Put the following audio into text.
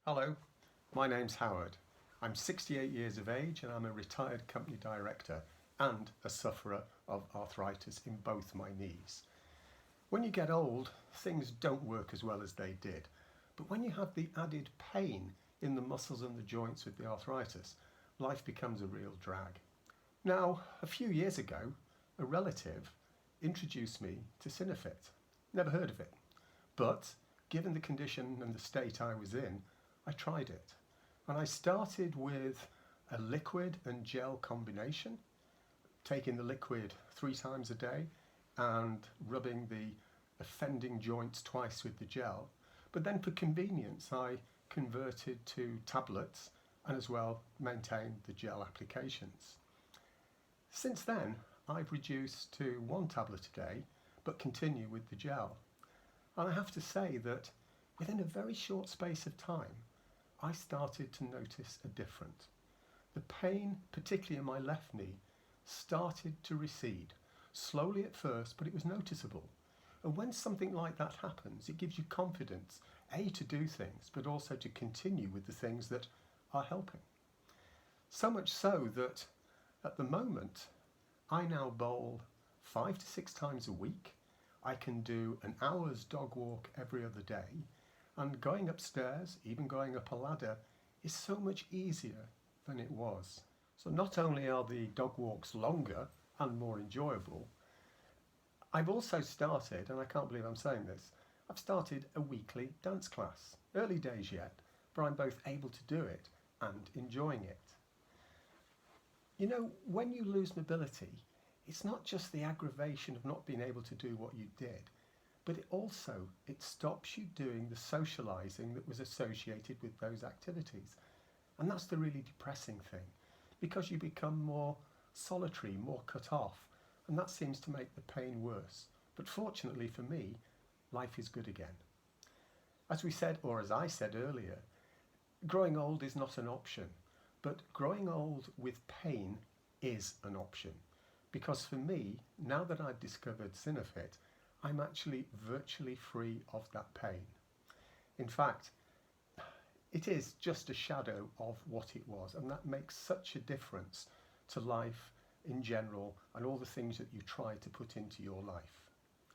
Hello, my name's Howard. I'm 68 years of age and I'm a retired company director and a sufferer of arthritis in both my knees. When you get old, things don't work as well as they did. But when you have the added pain in the muscles and the joints with the arthritis, life becomes a real drag. Now, a few years ago, a relative introduced me to Synofit. Never heard of it, but given the condition and the state I was in, I tried it. And I started with a liquid and gel combination, taking the liquid 3 times a day and rubbing the offending joints twice with the gel. But then for convenience, I converted to tablets and as well maintained the gel applications. Since then, I've reduced to 1 tablet a day, but continue with the gel. And I have to say that within a very short space of time, I started to notice a difference. The pain, particularly in my left knee, started to recede, slowly at first, but it was noticeable. And when something like that happens, it gives you confidence, A, to do things, but also to continue with the things that are helping. So much so that at the moment, I now bowl 5 to 6 times a week. I can do an hour's dog walk every other day. And going upstairs, even going up a ladder, is so much easier than it was. So not only are the dog walks longer and more enjoyable, I've also started, and I can't believe I'm saying this, I've started a weekly dance class. Early days yet, but I'm both able to do it and enjoying it. You know, when you lose mobility, it's not just the aggravation of not being able to do what you did, but it stops you doing the socialising that was associated with those activities. And that's the really depressing thing, because you become more solitary, more cut off, and that seems to make the pain worse. But fortunately for me, life is good again. As we said, or as I said earlier, growing old is not an option, but growing old with pain is an option. Because for me, now that I've discovered Synofit, I'm actually virtually free of that pain. In fact, it is just a shadow of what it was, and that makes such a difference to life in general and all the things that you try to put into your life.